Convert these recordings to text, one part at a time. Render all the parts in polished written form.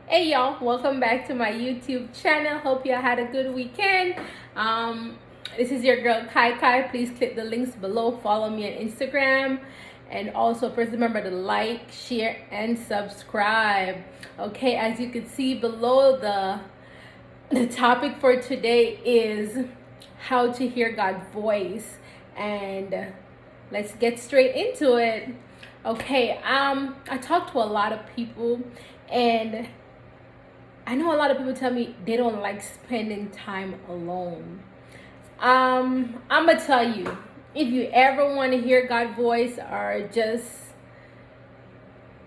Hey y'all, welcome back to my YouTube channel. Hope you had a good weekend. This is your girl Kai Kai. Please click the links below. Follow me on Instagram. And also please remember to like, share, and subscribe. Okay, as you can see below, the topic for today is how to hear God's voice. And let's get straight into it. Okay, I talk to a lot of people, and I know a lot of people tell me they don't like spending time alone. I'm gonna tell you, if you ever want to hear God's voice or just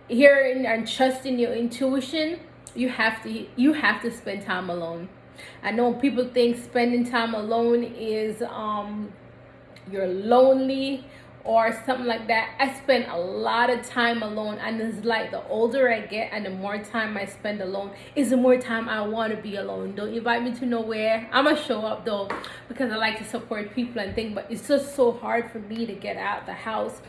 hearing and trusting your intuition, you have to spend time alone. I know people think spending time alone is you're lonely or something like that. I spend a lot of time alone, and it's like the older I get and the more time I spend alone is the more time I want to be alone. Don't invite me to nowhere. I'm gonna show up though, because I like to support people and things, but it's just so hard for me to get out the house,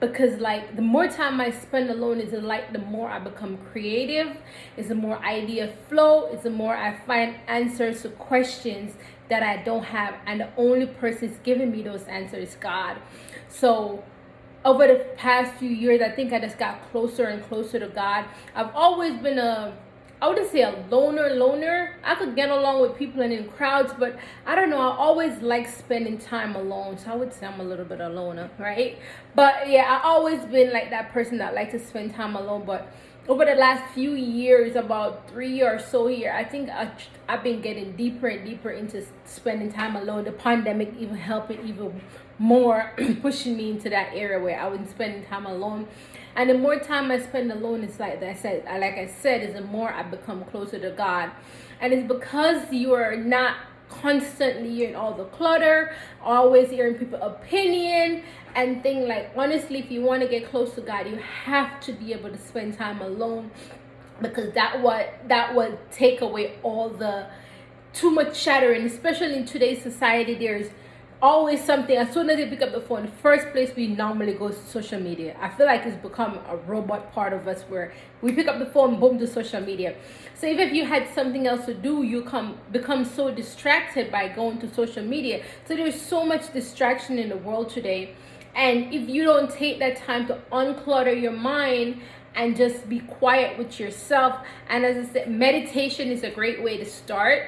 because like the more time I spend alone is like the more I become creative, is the more idea flow, is the more I find answers to questions that I don't have, and the only person is giving me those answers is God. So over the past few years, I think I just got closer and closer to God. I've always been I wouldn't say a loner. I could get along with people and in crowds, but I don't know, I always like spending time alone. So I would say I'm a little bit a loner, right? But yeah, I always been like that person that like to spend time alone. But over the last few years, about 3 or so years, I think I've been getting deeper and deeper into spending time alone. The pandemic even helping even more, pushing me into that area where I was spending time alone. And the more time I spend alone, it's like I said, is the more I become closer to God. And it's because you are not constantly hearing all the clutter, always hearing people's opinion and things. Like, honestly, if you want to get close to God, you have to be able to spend time alone, because that would take away all the too much chattering. Especially in today's society, there's always something. As soon as you pick up the phone, the first place we normally go to social media. I feel like it's become a robot part of us, where we pick up the phone, boom, to social media. So even if you had something else to do, you become so distracted by going to social media. So there's so much distraction in the world today, and if you don't take that time to unclutter your mind and just be quiet with yourself, and as I said, meditation is a great way to start.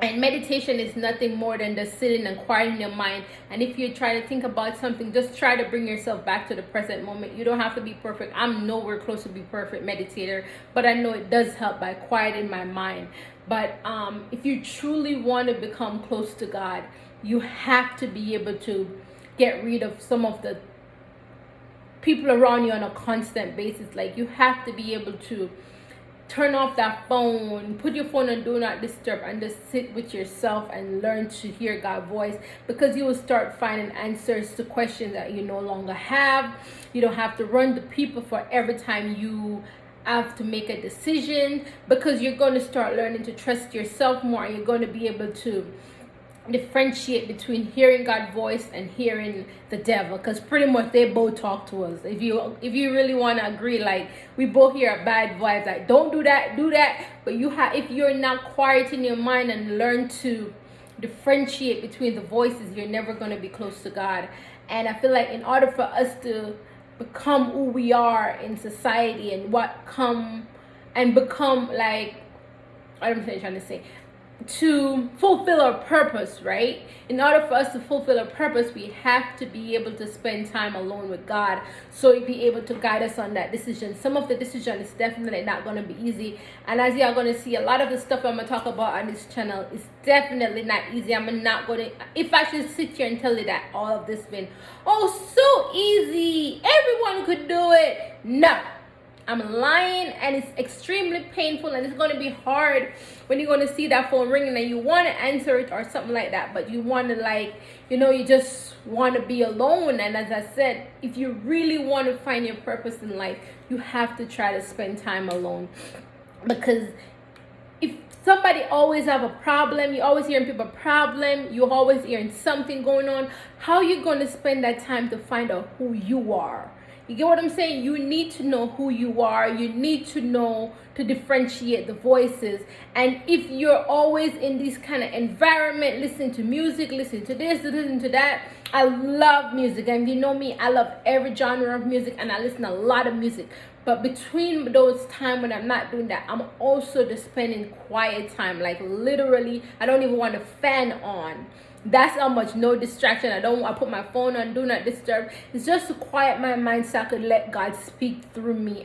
And meditation is nothing more than just sitting and quieting your mind. And if you try to think about something, just try to bring yourself back to the present moment. You don't have to be perfect. I'm nowhere close to be perfect meditator, but I know it does help by quieting my mind. But if you truly want to become close to God, you have to be able to get rid of some of the people around you on a constant basis. Like, you have to be able to turn off that phone, put your phone on do not disturb, and just sit with yourself and learn to hear God's voice, because you will start finding answers to questions that you no longer have. You don't have to run to people for every time you have to make a decision, because you're going to start learning to trust yourself more, and you're going to be able to differentiate between hearing God's voice and hearing the devil, because pretty much they both talk to us. If you really want to agree, like, we both hear a bad vibes, like, don't do that. But if you're not quiet in your mind and learn to differentiate between the voices, you're never going to be close to God. And I feel like in order for us to become who we are in society and become like, what am I trying to say, to fulfill our purpose, right? In order for us to fulfill our purpose, we have to be able to spend time alone with God, so he'll be able to guide us on that decision. Some of the decision is definitely not going to be easy, and as you are going to see, a lot of the stuff I'm going to talk about on this channel is definitely not easy. I'm not going to, if I should sit here and tell you that all of this been so easy, everyone could do it, no, I'm lying. And it's extremely painful, and it's going to be hard when you're going to see that phone ringing and you want to answer it or something like that, but you want to, like, you just want to be alone. And as I said, if you really want to find your purpose in life, you have to try to spend time alone, because if somebody always have a problem, you always hearing people problem, you always hearing something going on, how you going to spend that time to find out who you are? You get what I'm saying? You need to know who you are. You need to know to differentiate the voices. And if you're always in this kind of environment, listening to music, listening to this, listening to that. I love music, and you know me, I love every genre of music, and I listen to a lot of music. But between those times when I'm not doing that, I'm also just spending quiet time. Like literally, I don't even want a fan on. That's how much no distraction. I put my phone on do not disturb. It's just to quiet my mind so I could let God speak through me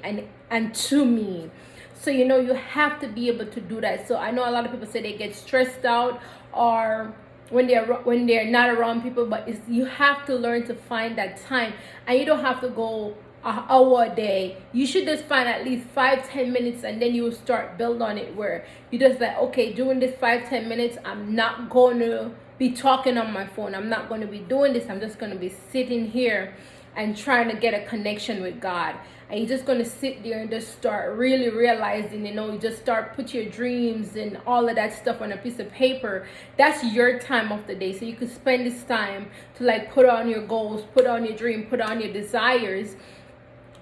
and to me. So you know, you have to be able to do that. So I know a lot of people say they get stressed out or when they're not around people, but you have to learn to find that time, and you don't have to go an hour a day. You should just find at least 5-10 minutes, and then you will start build on it where you just like, okay, during this 5-10 minutes, I'm not going to be talking on my phone. I'm not going to be doing this. I'm just going to be sitting here and trying to get a connection with God. And you're just going to sit there and just start really realizing, you know, you just start put your dreams and all of that stuff on a piece of paper. That's your time of the day. So you can spend this time to like put on your goals, put on your dream, put on your desires,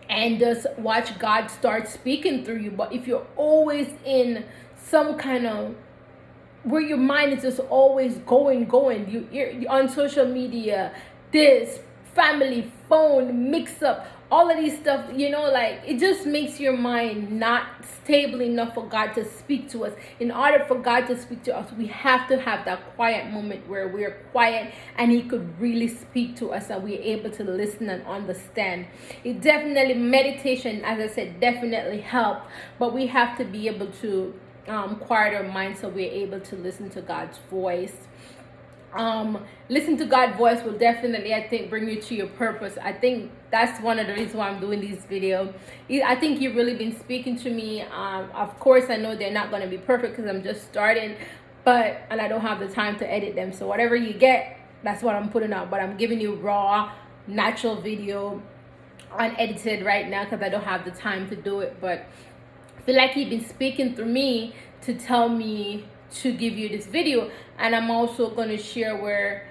and just watch God start speaking through you. But if you're always in some kind of where your mind is just always going, you're on social media, this family, phone, mix up, all of these stuff, you know, like it just makes your mind not stable enough for God to speak to us. In order for God to speak to us, we have to have that quiet moment where we're quiet and he could really speak to us and we're able to listen and understand. It definitely, meditation, as I said, definitely help, but we have to be able to quiet our mind so we're able to listen to God's voice. Listen to God's voice will definitely, I think, bring you to your purpose. I think that's one of the reasons why I'm doing these videos. I think you've really been speaking to me. Of course, I know they're not going to be perfect because I'm just starting, and I don't have the time to edit them. So whatever you get, that's what I'm putting out. But I'm giving you raw, natural video, unedited right now because I don't have the time to do it. But I feel like he's been speaking through me to tell me to give you this video, and I'm also going to share where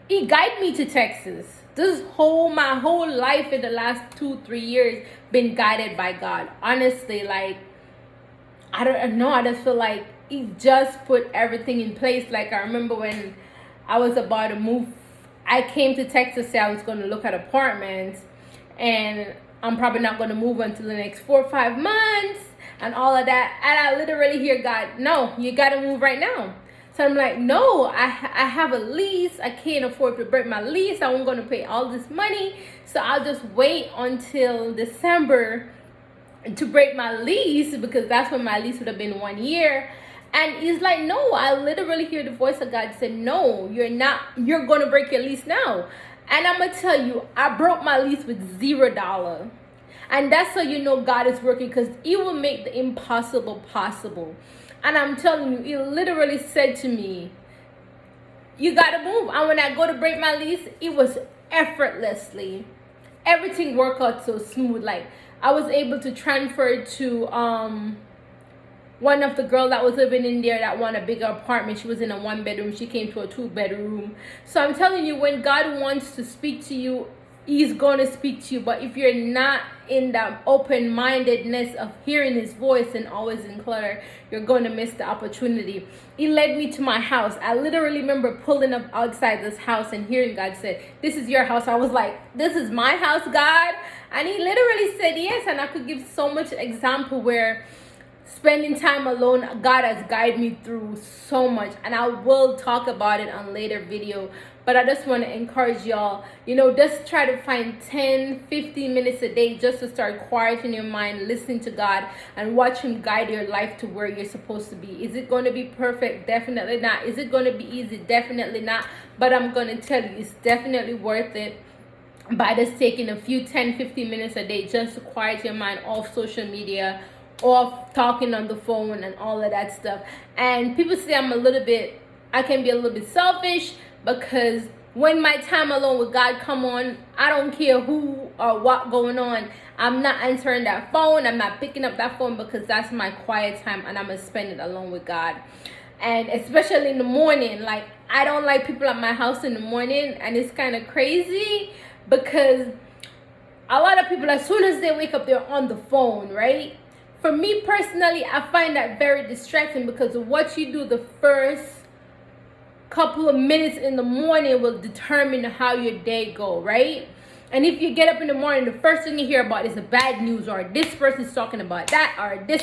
he guided me to Texas. My whole life in the last 2-3 years been guided by God. Honestly, like I don't know, I just feel like he just put everything in place. Like I remember when I was about to move, I came to Texas, say I was going to look at apartments, and I'm probably not going to move until the next 4 or 5 months and all of that. And I literally hear God, no, you got to move right now. So I'm like, no, I have a lease. I can't afford to break my lease. I'm going to pay all this money. So I'll just wait until December to break my lease, because that's when my lease would have been 1 year. And he's like, no, I literally hear the voice of God say, no, you're not. You're going to break your lease now. And I'm going to tell you, I broke my lease with $0. And that's how you know God is working, because he will make the impossible possible. And I'm telling you, he literally said to me, you got to move. And when I go to break my lease, it was effortlessly. Everything worked out so smooth. Like I was able to transfer to one of the girls that was living in there that wanted a bigger apartment. She was in a 1-bedroom. She came to a 2-bedroom. So I'm telling you, when God wants to speak to you, he's going to speak to you. But if you're not in that open-mindedness of hearing his voice and always in clutter, you're going to miss the opportunity. He led me to my house. I literally remember pulling up outside this house and hearing God say, this is your house. I was like, this is my house, God? And he literally said yes. And I could give so much example where spending time alone, God has guided me through so much, and I will talk about it on later video. But I just want to encourage y'all, just try to find 10-15 minutes a day just to start quieting your mind, listening to God, and watch him guide your life to where you're supposed to be. Is it going to be perfect? Definitely not. Is it going to be easy? Definitely not. But I'm going to tell you, it's definitely worth it by just taking a few 10-15 minutes a day just to quiet your mind off social media, off talking on the phone and all of that stuff. And people say I can be a little bit selfish, because when my time alone with God come on, I don't care who or what going on. I'm not answering that phone. I'm not picking up that phone, because that's my quiet time, and I'm going to spend it alone with God. And especially in the morning, like I don't like people at my house in the morning, and it's kind of crazy because a lot of people, as soon as they wake up, they're on the phone, right? For me personally, I find that very distracting, because what you do the first couple of minutes in the morning will determine how your day go, right? And if you get up in the morning, the first thing you hear about is the bad news, or this person's talking about that, or this,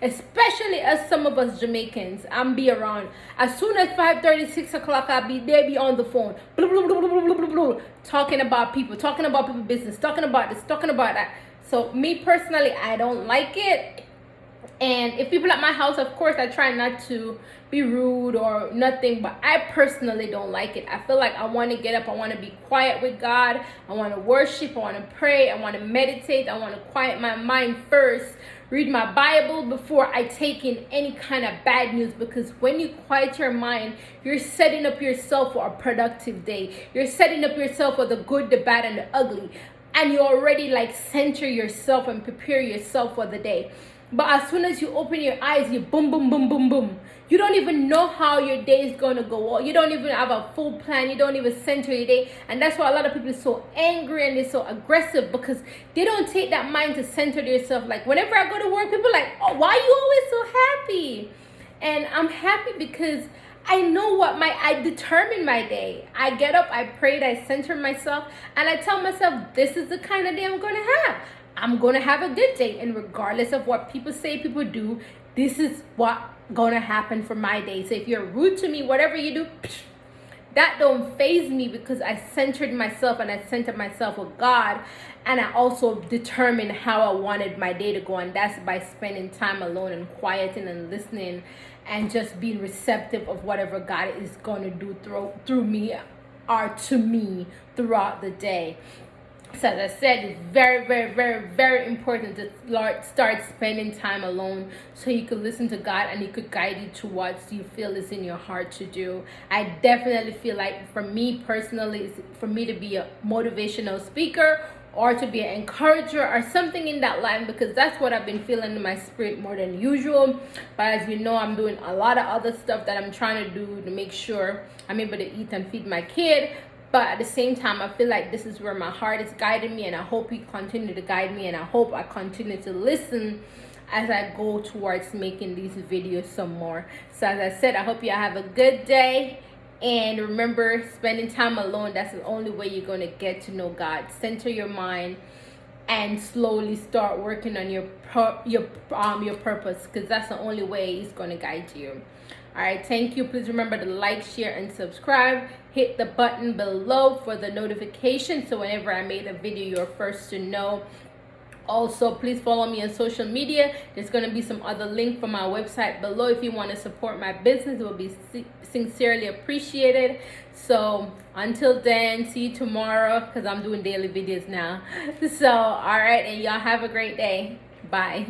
especially as some of us Jamaicans, I'm be around. As soon as 5:30, 6 o'clock, they be on the phone, blah, blah, blah, blah, blah, blah, blah, talking about people business, talking about this, talking about that. So me personally, I don't like it. And if people at my house, of course, I try not to be rude or nothing, but I personally don't like it. I feel like I want to get up, I want to be quiet with God, I want to worship, I want to pray, I want to meditate, I want to quiet my mind first, read my Bible before I take in any kind of bad news. Because when you quiet your mind, you're setting up yourself for a productive day. You're setting up yourself for the good, the bad, and the ugly. And you already like center yourself and prepare yourself for the day. But as soon as you open your eyes, you boom, boom, boom, boom, boom. You don't even know how your day is going to go. You don't even have a full plan. You don't even center your day. And that's why a lot of people are so angry and they're so aggressive, because they don't take that mind to center themselves. Like whenever I go to work, people are like, oh, why are you always so happy? And I'm happy because I know I determine my day. I get up, I pray, I center myself, and I tell myself, this is the kind of day I'm going to have. I'm going to have a good day. And regardless of what people say, people do, this is what going to happen for my day. So if you're rude to me, whatever you do, that don't faze me, because I centered myself and I centered myself with God. And I also determined how I wanted my day to go. And that's by spending time alone and quieting and listening and just being receptive of whatever God is going to do through me or to me throughout the day. So as I said, it's very, very, very, very important to start spending time alone, so you could listen to God and He could guide you to what you feel is in your heart to do. I definitely feel like, for me personally, for me to be a motivational speaker or to be an encourager or something in that line, because that's what I've been feeling in my spirit more than usual. But as you know, I'm doing a lot of other stuff that I'm trying to do to make sure I'm able to eat and feed my kid. But at the same time, I feel like this is where my heart is guiding me, and I hope He continue to guide me, and I hope I continue to listen as I go towards making these videos some more. So as I said, I hope you have a good day. And remember, spending time alone, that's the only way you're going to get to know God. Center your mind and slowly start working on your purpose, because that's the only way He's going to guide you. All right, thank you. Please remember to like, share, and subscribe. Hit the button below for the notification, so whenever I made a video, you're first to know. Also, please follow me on social media. There's going to be some other link for my website below if you want to support my business. It will be sincerely appreciated. So until then, see you tomorrow, because I'm doing daily videos now. So all right, and y'all have a great day. Bye.